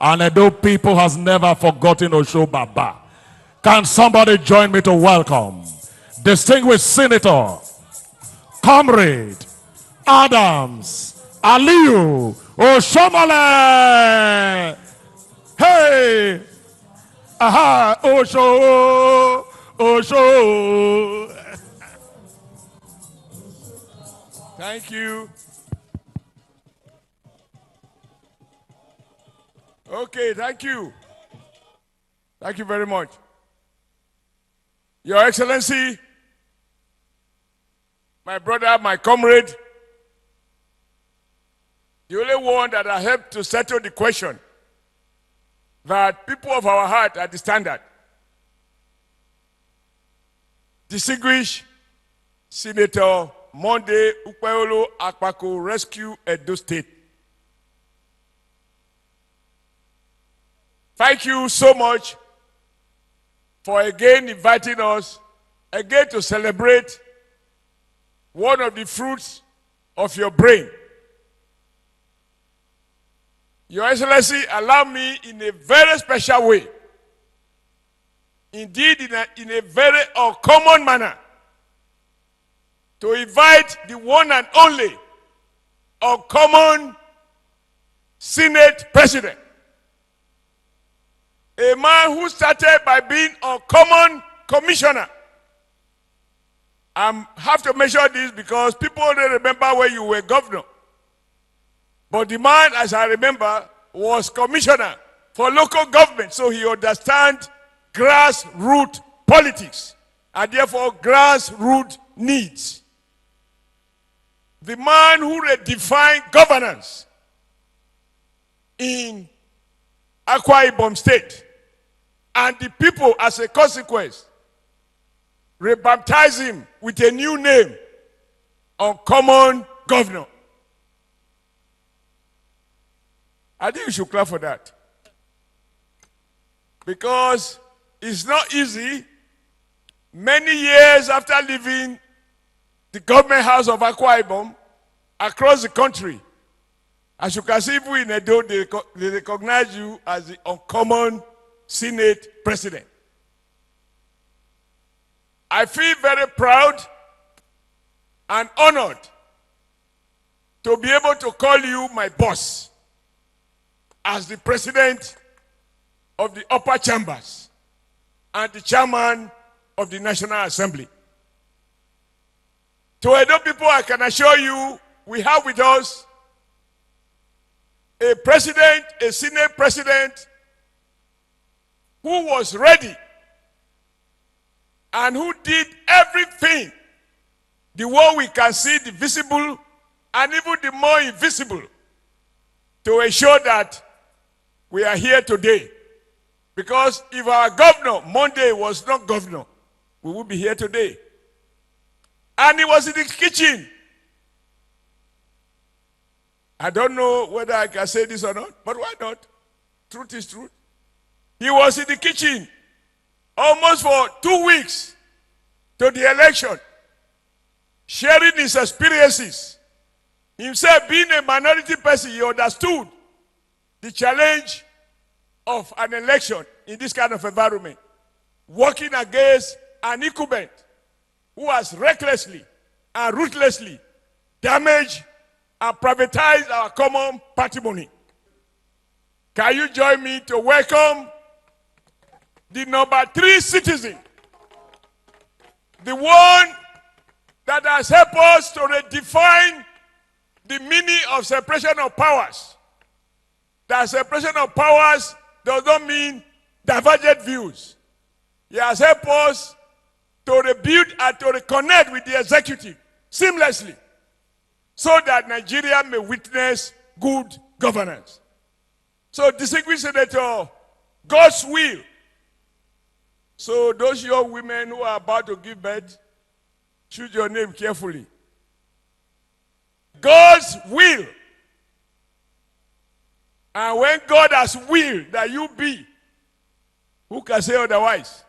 And Edo people has never forgotten Osho Baba. Can somebody join me to welcome distinguished Senator, Comrade Adams Aliyu Oshomole? Hey! Aha! Osho! Osho! Thank you. Okay, thank you. Thank you very much. Your Excellency, my brother, my comrade, the only one that I helped to settle the question that people of our heart are the standard. Distinguished Senator Monday Okpebholo Akpako, Rescue Edo State. Thank you so much for again inviting us again to celebrate one of the fruits of your brain. Your Excellency, allow me in a very special way, indeed in a very uncommon manner, to invite the one and only uncommon Senate President, a man who started by being a common commissioner. I have to mention this because people only remember when you were governor. But the man, as I remember, was commissioner for local government, so he understands grassroots politics and therefore grassroots needs. The man who redefined governance in Akwa Ibom State, and the people, as a consequence, rebaptized him with a new name, Uncommon Governor. I think you should clap for that. Because it's not easy, many years after leaving the government house of Akwa Ibom, across the country, as you can see, even in Edo, they recognize you as the uncommon Senate President. I feel very proud and honored to be able to call you my boss as the President of the upper chambers and the Chairman of the National Assembly. To Edo people, I can assure you, we have with us a president, a Senate President, who was ready and who did everything, the way we can see, the visible and even the more invisible, to ensure that we are here today. Because if our governor, Monday, was not governor, we would be here today. And he was in the kitchen. I don't know whether I can say this or not, but why not? Truth is truth. He was in the kitchen almost for 2 weeks to the election, sharing his experiences. Himself being a minority person, he understood the challenge of an election in this kind of environment, working against an incumbent who has recklessly and ruthlessly damaged and privatized our common patrimony. Can you join me to welcome the number 3 citizen, the one that has helped us to redefine the meaning of separation of powers? That separation of powers does not mean divergent views. He has helped us to rebuild and to reconnect with the executive seamlessly, so that Nigeria may witness good governance. So, distinguished Senator, God's will. So, those young women who are about to give birth, choose your name carefully. God's will. And when God has willed that you be, who can say otherwise?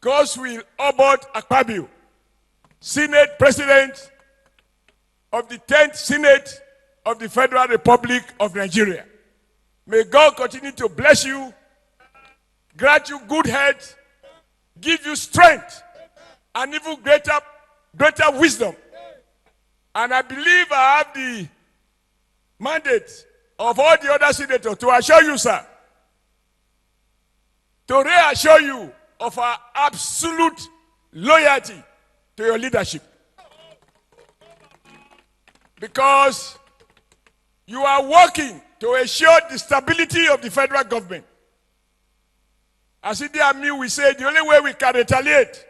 God's will about Akpabio, Senate President of the 10th Senate of the Federal Republic of Nigeria. May God continue to bless you, grant you good health, give you strength, and even greater wisdom. And I believe I have the mandate of all the other senators to assure you, sir, to reassure you of our absolute loyalty to your leadership. Because you are working to ensure the stability of the federal government. As Idi Amin we say, the only way we can retaliate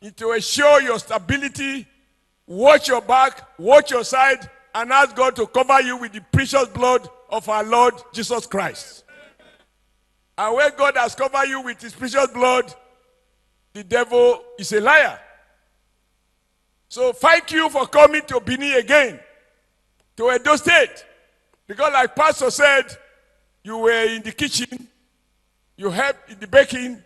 is to ensure your stability, watch your back, watch your side, and ask God to cover you with the precious blood of our Lord Jesus Christ. And when God has covered you with his precious blood, the devil is a liar. So thank you for coming to Benin again, to Edo State. Because like Pastor said, you were in the kitchen, you helped in the baking,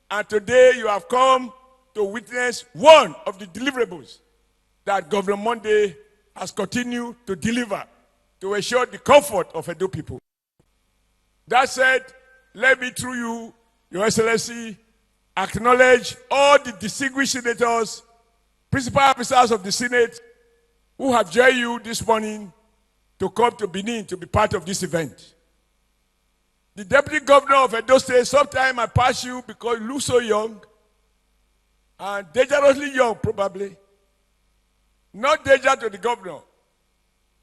and today you have come to witness one of the deliverables that Governor Monday has continued to deliver to ensure the comfort of Edo people. That said, let me, through you, Your Excellency, acknowledge all the distinguished senators, principal officers of the Senate who have joined you this morning to come to Benin to be part of this event. The Deputy Governor of Edo State, sometime I pass you because you look so young, and dangerously young probably. Not danger to the governor.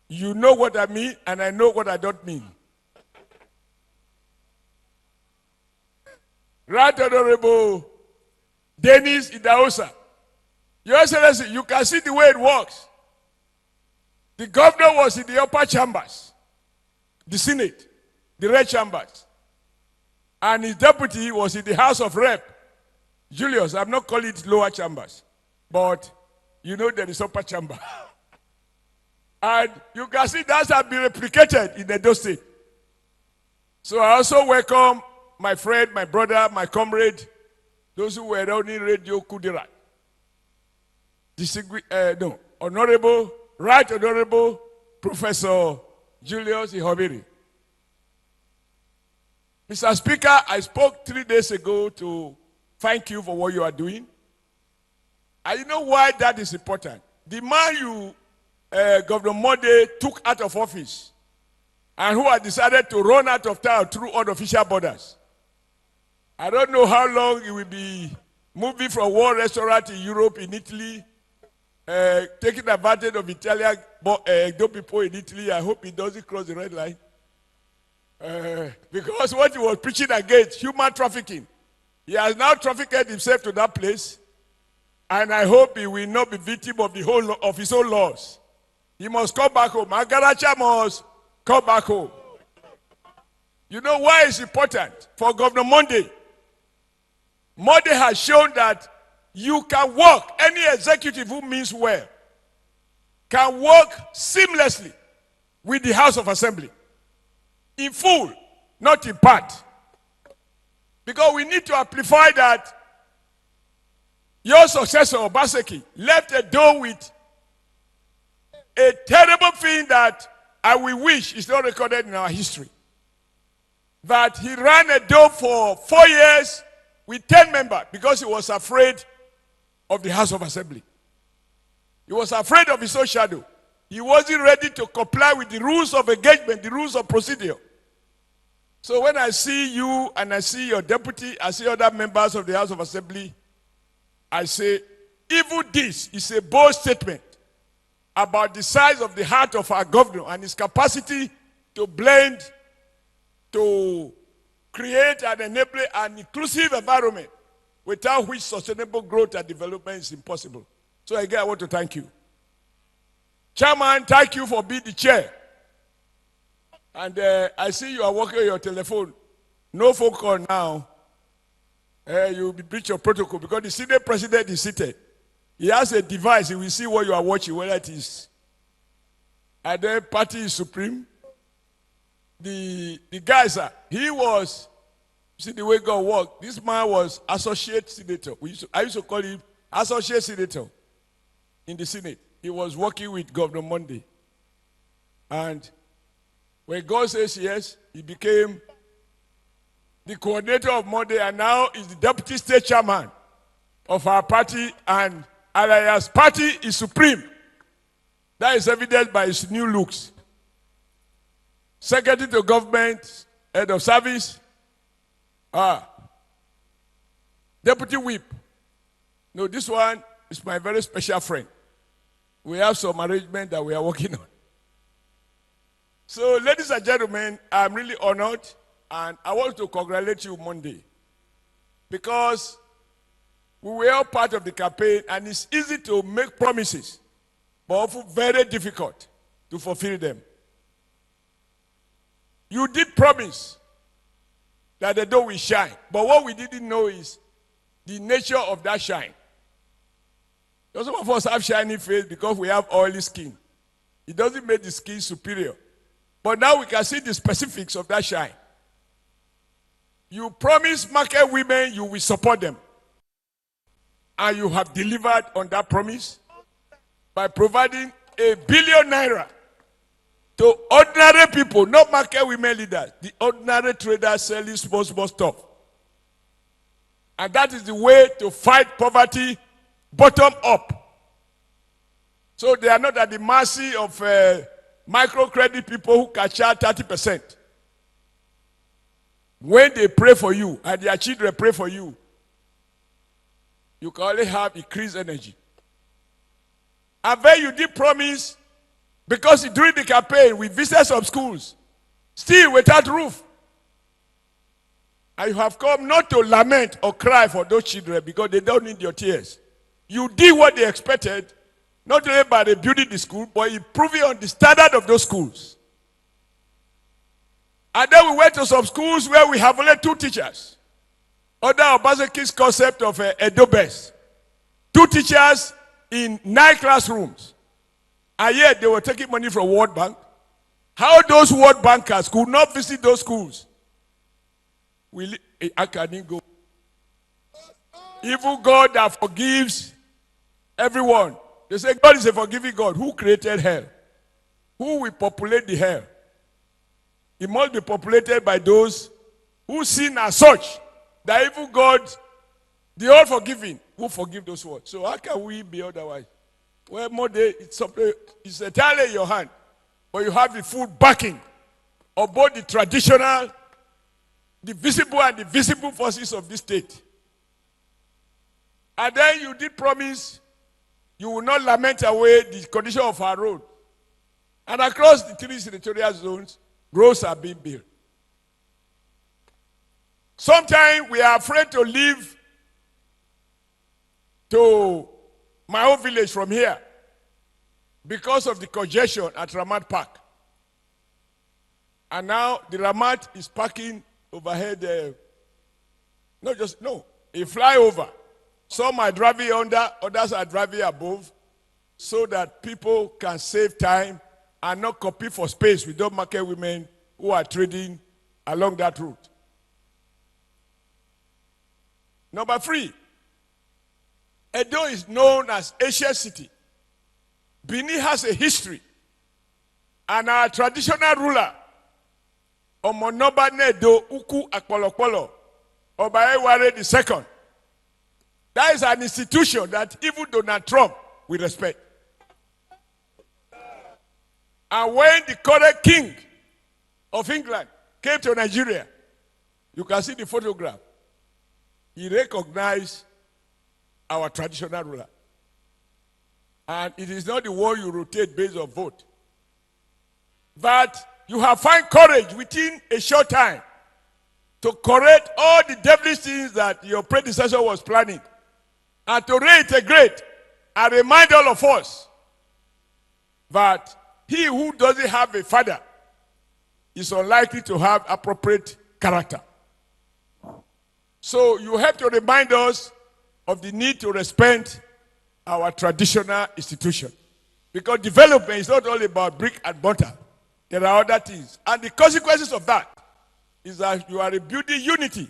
You know what I mean, and I know what I don't mean. Right Honorable Dennis Idahosa. Your Excellency, you can see the way it works. The governor was in the upper chambers, the Senate, the red chambers. And his deputy was in the House of Rep. Julius, I'm not calling it lower chambers, but you know there is upper chamber. And you can see that has been replicated in Edo State. So I also welcome my friend, my brother, my comrade, those who were running Radio Kudirat. Honorable, Right Honorable Professor Julius Ihobiri. Mr. Speaker, I spoke 3 days ago to thank you for what you are doing. And you know why that is important? The man you, Governor Monday, took out of office and who had decided to run out of town through unofficial borders. I don't know how long he will be moving from one restaurant in Europe, in Italy, taking advantage of Italian people in Italy. I hope he doesn't cross the red line. Because what he was preaching against, human trafficking, he has now trafficked himself to that place. And I hope he will not be victim of of his own laws. He must come back home. Agaracha must come back home. You know why it's important for Governor Monday? Monday has shown that you can work, any executive who means well, can work seamlessly with the House of Assembly. In full, not in part. Because we need to amplify that your successor, Obaseki, left a door with a terrible thing that I will wish is not recorded in our history. That he ran a door for 4 years with 10 members because he was afraid of the House of Assembly. He was afraid of his own shadow. He wasn't ready to comply with the rules of engagement, the rules of procedure. So when I see you and I see your deputy, I see other members of the House of Assembly, I say, even this is a bold statement about the size of the heart of our governor and his capacity to blend, to create and enable an inclusive environment without which sustainable growth and development is impossible. So again, I want to thank you. Chairman, thank you for being the chair. And I see you are working on your telephone. No phone call now. You will breach your protocol because the Senate president is seated. He has a device. He will see what you are watching, whether it is. And then party is supreme. The guy, sir, he was, see the way God worked. This man was associate senator. I used to call him associate senator in the Senate. He was working with Governor Monday. And When God says yes, he became the coordinator of Monday, and now is the deputy state chairman of our party, and Alaya's party is supreme. That is evidenced by his new looks. Secretary to government, head of service, deputy whip. No, this one is my very special friend. We have some arrangement that we are working on. So, ladies and gentlemen, I'm really honored, and I want to congratulate you Monday, because we were all part of the campaign, and it's easy to make promises, but often very difficult to fulfill them. You did promise that the door will shine, but what we didn't know is the nature of that shine. Some of us have shiny face because we have oily skin. It doesn't make the skin superior. But now we can see the specifics of that shine. You promised market women you will support them. And you have delivered on that promise by providing ₦1 billion to ordinary people, not market women leaders, the ordinary traders selling small stuff. And that is the way to fight poverty bottom up. So they are not at the mercy of microcredit people who can charge 30%. When they pray for you and their children pray for you, you can only have increased energy. And then you did promise, because during the campaign we visited some schools, still without roof. And you have come not to lament or cry for those children because they don't need your tears. You did what they expected, not only by rebuilding the school, but improving on the standard of those schools. And then we went to some schools where we have only 2 teachers. Under Obaseki's concept of Edo Best. 2 teachers in 9 classrooms. And yet they were taking money from World Bank. How those World Bankers could not visit those schools? I can't go. Even God that forgives everyone. They say God is a forgiving God. Who created hell? Who will populate the hell? It must be populated by those who sin as such that even God, the all forgiving, will forgive those words. So how can we be otherwise? Well, Monday, it's entirely in your hand. But you have the full backing of both the traditional, the visible and the visible forces of this state. And then you did promise you will not lament away the condition of our road. And across the 3 senatorial zones, roads are being built. Sometimes we are afraid to leave to my own village from here because of the congestion at Ramat Park. And now the Ramat is parking overhead, a flyover. Some are driving under, others are driving above, so that people can save time and not compete for space with those market women who are trading along that route. Number 3, Edo is known as Asian City. Benin has a history, and our traditional ruler, Omonoba Nedo Uku Akpolokpolo, Obaeware II, that is an institution that even Donald Trump will respect. And when the current king of England came to Nigeria, you can see the photograph. He recognized our traditional ruler. And it is not the one you rotate based on vote. But you have found courage within a short time to correct all the devilish things that your predecessor was planning, and to reintegrate and remind all of us that he who doesn't have a father is unlikely to have appropriate character. So you have to remind us of the need to respect our traditional institution. Because development is not only about brick and mortar. There are other things. And the consequences of that is that you are rebuilding unity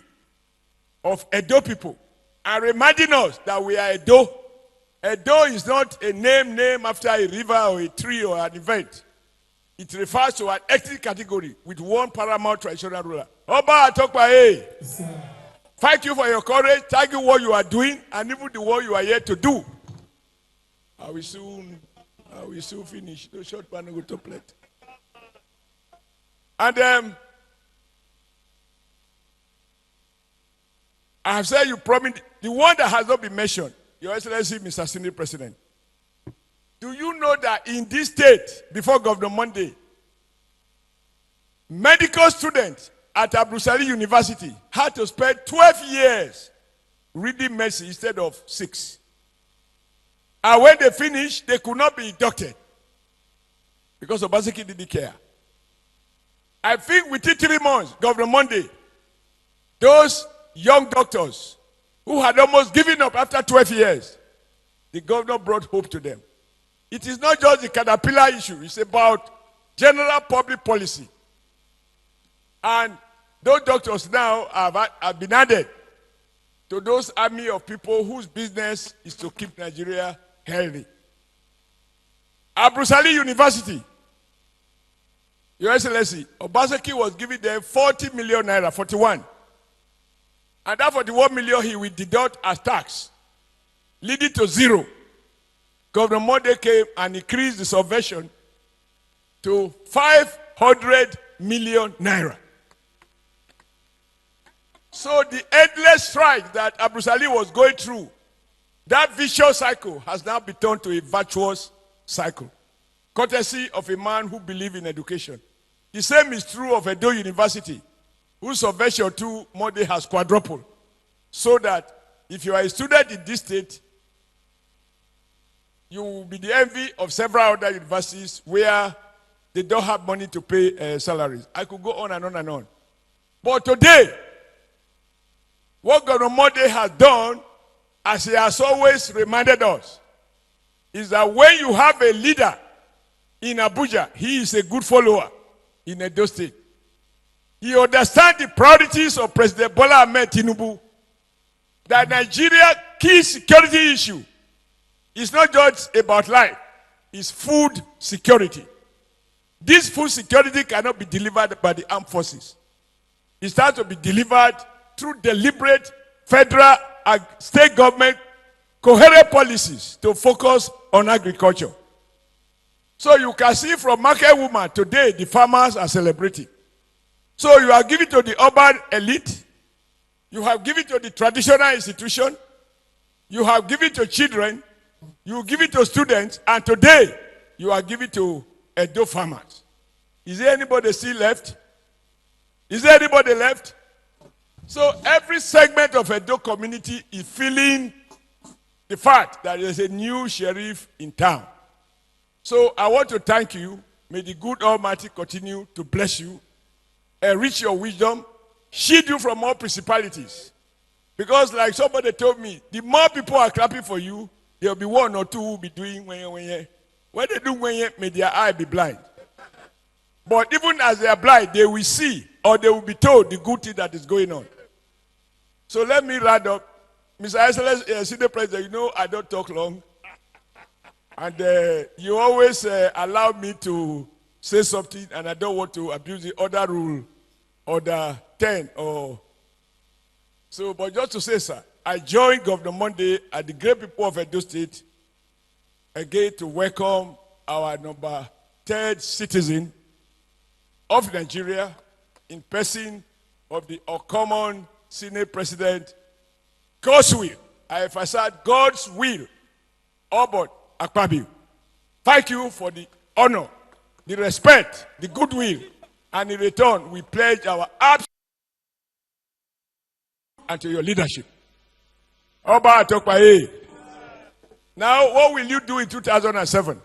of Edo people and reminding us that we are Edo. Edo is not a name named after a river or a tree or an event. It refers to an ethnic category with one paramount traditional ruler. Oba Atokpae, thank you for your courage. Thank you for what you are doing and even the work you are here to do. I will soon finish. The short man will to plate. And I have said you promised the one that has not been mentioned, Your Excellency, Mr. Senate President. Do you know that in this state, before Governor Monday, medical students at Abdulsali University had to spend 12 years reading medicine instead of 6. And when they finished, they could not be inducted because Obaseki didn't care. I think within 3 months, Governor Monday, those young doctors who had almost given up after 12 years, the governor brought hope to them. It is not just the caterpillar issue, it's about general public policy. And those doctors now have been added to those army of people whose business is to keep Nigeria healthy. Abdulsali University, Your Excellency, Obaseki was giving them 40 million naira, 41. And that 41 million he will deduct as tax, leading to 0. Governor Monday came and increased the subvention to 500 million naira. So the endless strike that Abdulsali was going through, that vicious cycle has now been turned to a virtuous cycle, courtesy of a man who believes in education. The same is true of Edo University, whose subvention to Monday has quadrupled. So that if you are a student in this state, you will be the envy of several other universities where they don't have money to pay salaries. I could go on and on and on. But today, what Governor Monday has done, as he has always reminded us, is that when you have a leader in Abuja, he is a good follower in Edo State. He understands the priorities of President Bola Ahmed Tinubu, that Nigeria's key security issue is not just about life, it's food security. This food security cannot be delivered by the armed forces. It has to be delivered through deliberate federal and state government coherent policies to focus on agriculture. So you can see from market woman today, the farmers are celebrating. So you are giving to the urban elite, you have given to the traditional institution, you have given to children, you give it to students, and today you are giving to Edo farmers. Is there anybody still left? Is there anybody left? So every segment of Edo community is feeling the fact that there's a new sheriff in town. So I want to thank you. May the good Almighty continue to bless you, enrich your wisdom, shield you from all principalities. Because like somebody told me, the more people are clapping for you, there will be one or two who will be doing when they do may their eye be blind. But even as they are blind, they will see or they will be told the good thing that is going on. So let me wrap up. Mr. Excellency, Senior President, you know I don't talk long. And you always allow me to say something, and I don't want to abuse the other rule, order 10 or so. But just to say, sir, I joined Governor Monday and the great people of Edo State again to welcome our number 3rd citizen of Nigeria in person of the uncommon Senate President, God's will. I emphasize God's will, Monday Okpebholo. Thank you for the honor, the respect, the goodwill, and in return, we pledge our absolute and to your leadership. Oba Atokpae. Now, what will you do in 2007?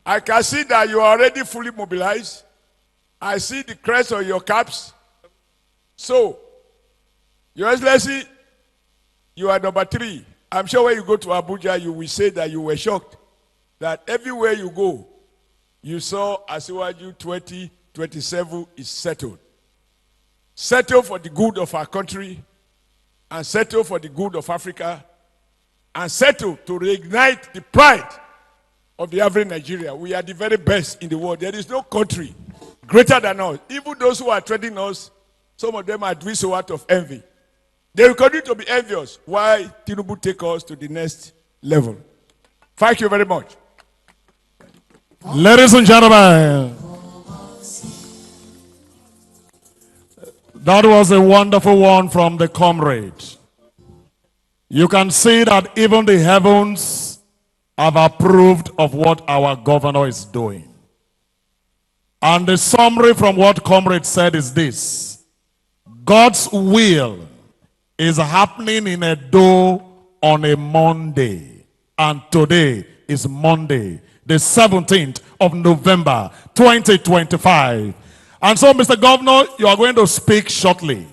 I can see that you are already fully mobilized. I see the crest on your caps. So, Your Excellency, you are number 3. I'm sure when you go to Abuja, you will say that you were shocked that everywhere you go, you saw Asiwaju 2027 is settled. Settled for the good of our country, and settled for the good of Africa, and settled to reignite the pride of the average Nigeria. We are the very best in the world. There is no country greater than us. Even those who are threatening us, some of them are doing so out of envy. They will continue to be envious. Why Tinubu take us to the next level? Thank you very much. Ladies and gentlemen, that was a wonderful one from the comrade. You can see that even the heavens have approved of what our governor is doing. And the summary from what comrade said is this: God's will is happening in Edo on a Monday. And today is Monday, the 17th of November, 2025. And so, Mr. Governor, you are going to speak shortly.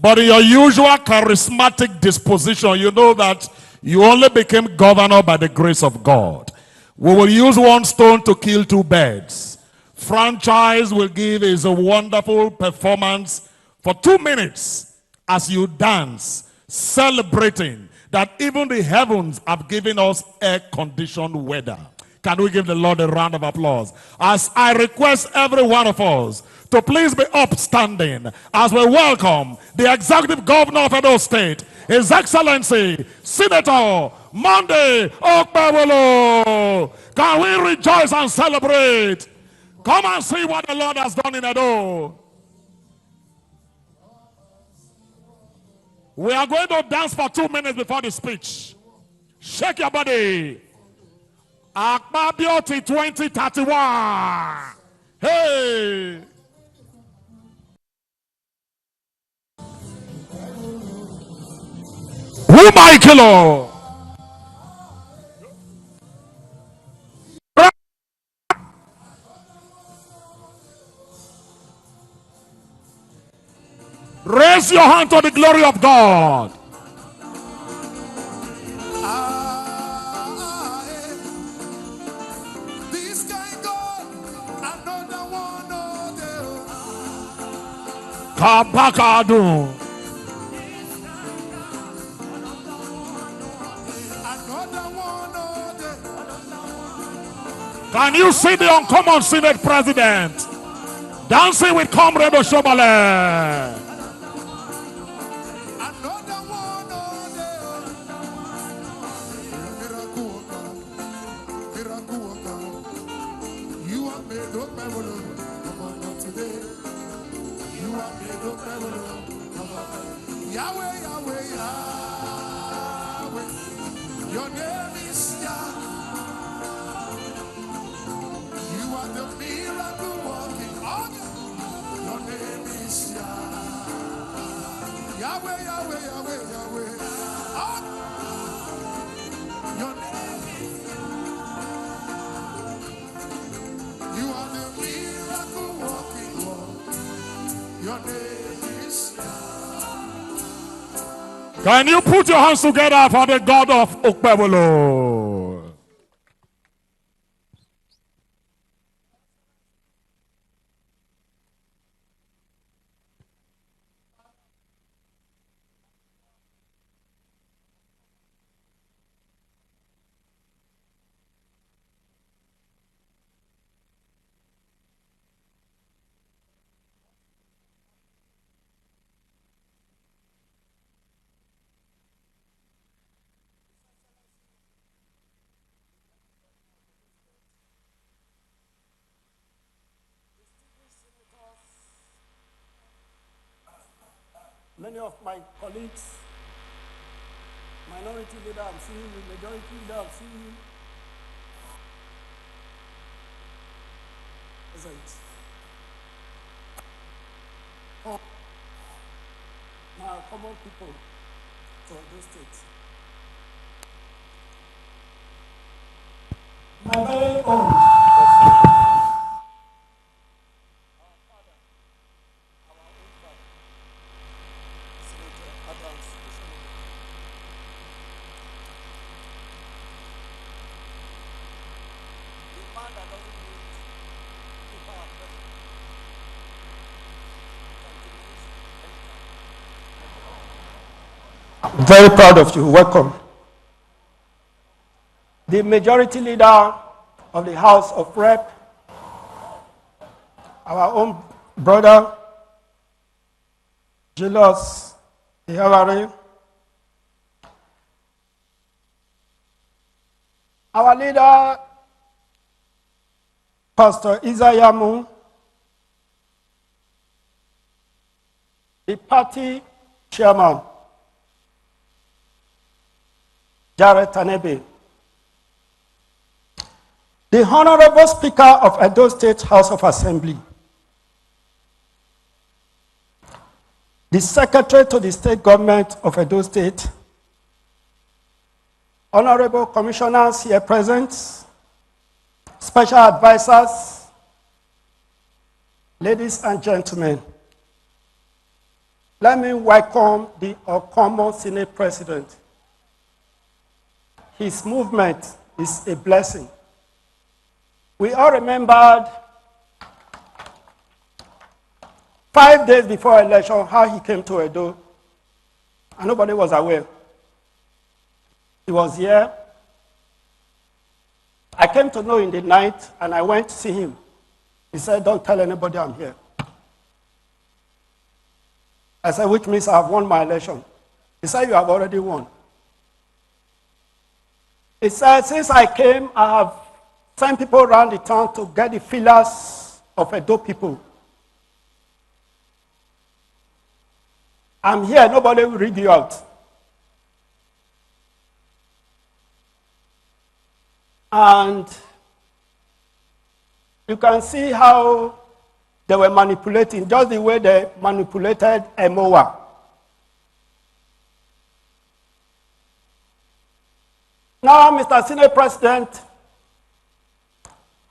But in your usual charismatic disposition, you know that you only became governor by the grace of God. We will use one stone to kill two birds. Franchise will give his wonderful performance for 2 minutes as you dance, celebrating that even the heavens have given us air-conditioned weather. Can we give the Lord a round of applause? As I request every one of us to please be upstanding as we welcome the Executive Governor of Edo State, His Excellency, Senator Monday Okpebholo. Can we rejoice and celebrate? Come and see what the Lord has done in Edo. We are going to dance for 2 minutes before the speech. Shake your body. Akpa Beauty 2031. Hey. Who Michael? Raise your hand to the glory of God. This guy God, another one of them. Kabakadu. Another one of them. Can you see the uncommon Senate President dancing with Comrade Oshobale? Another one of them. Miracle worker. You are made of Okpebholo. Come on today. You are made of Okpebholo. Come on. Yahweh, Yahweh, Yahweh. Your name is Yah. You are the miracle working God. Your name is Yah. Yahweh, Yahweh, Yahweh, Yahweh. Oh. Your name is You are the miracle working God. Your name is Can you put your hands together for the God of Okpebholo? Many of my colleagues, minority leader, I'm seeing you, majority leader, I'm seeing you. Present. Oh, my common people from this state. My very own. Very proud of you. Welcome. The majority leader of the House of Rep, our own brother, Julius Ihawari, our leader, Pastor Izayamu, the party chairman, Jared Tanebe, the Honorable Speaker of Edo State House of Assembly, the Secretary to the State Government of Edo State, Honorable Commissioners here present, special advisors, ladies and gentlemen, let me welcome the Okomo Senate President. His movement is a blessing. We all remembered 5 days before election how he came to Edo, and nobody was aware. He was here. I came to know in the night, and I went to see him. He said, "Don't tell anybody I'm here." I said, "Which means I've won my election." He said, "You have already won." He said, "Since I came, I have sent people around the town to get the feelers of Edo people. I'm here, nobody will read you out." And you can see how they were manipulating, just the way they manipulated Emowa. Now, Mr. Senate President,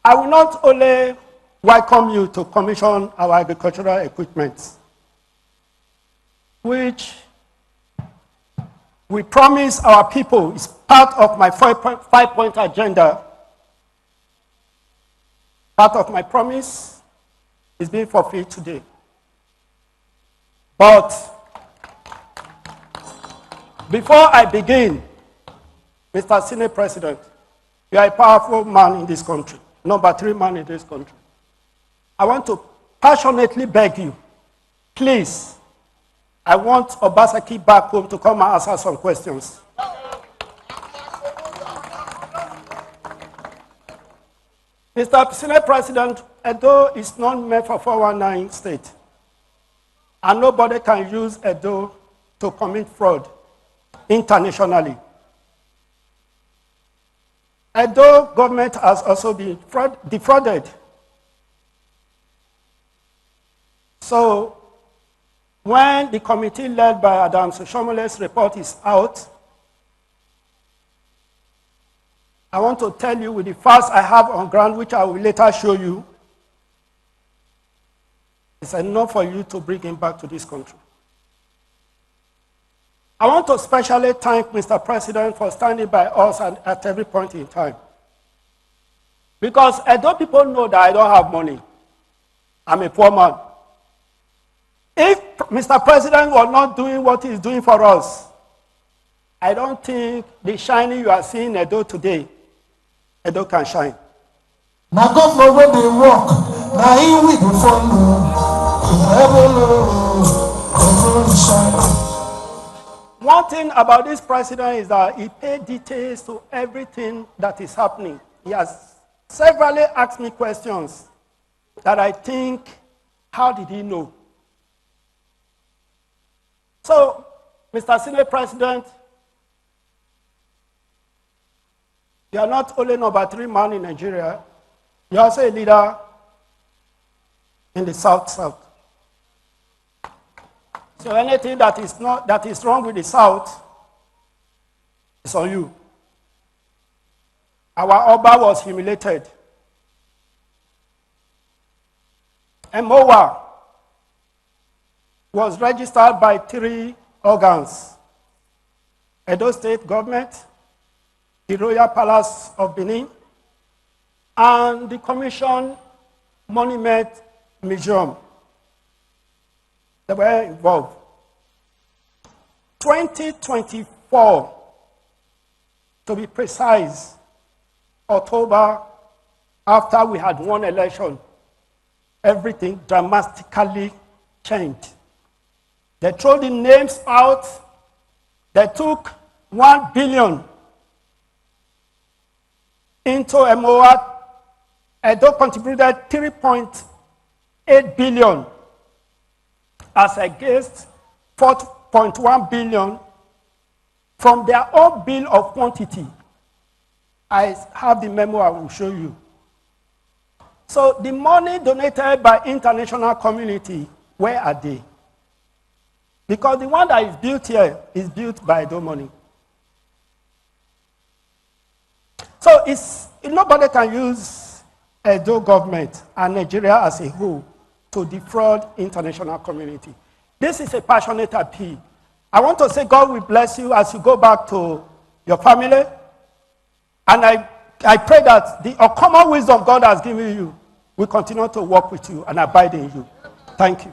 I will not only welcome you to commission our agricultural equipment, which we promise our people is part of my five-point agenda. Part of my promise is being fulfilled today. But before I begin, Mr. Senate President, you are a powerful man in this country, number 3 man in this country. I want to passionately beg you, please, I want Obaseki back home to come and answer some questions. Mr. Senate President, Edo is not meant for 419 state. And nobody can use Edo to commit fraud internationally. Edo government has also been defrauded. So, when the committee led by Adam Soshomole's report is out, I want to tell you with the facts I have on ground, which I will later show you, it's enough for you to bring him back to this country. I want to especially thank Mr. President for standing by us at every point in time. Because Edo people know that I don't have money. I'm a poor man. If Mr. President was not doing what he's doing for us, I don't think the shining you are seeing in Edo today, Edo can shine. Now governor when they walk, now he will be follow. One thing about this president is that he paid details to everything that is happening. He has severally asked me questions that I think, how did he know? So, Mr. Senate President, you are not only number 3 man in Nigeria, you are also a leader in the South. So anything that is wrong with the South is on you. Our Oba was humiliated. Emowa was registered by 3 organs: Edo State Government, the Royal Palace of Benin, and the Commission Monument Museum. They were involved. 2024, to be precise, October after we had won election, everything dramatically changed. They threw the names out. They took 1 billion into MOA. Edo contributed 3.8 billion as against 4.1 billion from their own bill of quantity. I have the memo I will show you. So the money donated by international community, where are they? Because the one that is built here is built by Edo money. So nobody can use Edo government and Nigeria as a whole to defraud international community. This is a passionate appeal. I want to say God will bless you as you go back to your family. And I pray that the uncommon wisdom God has given you will continue to work with you and abide in you. Thank you.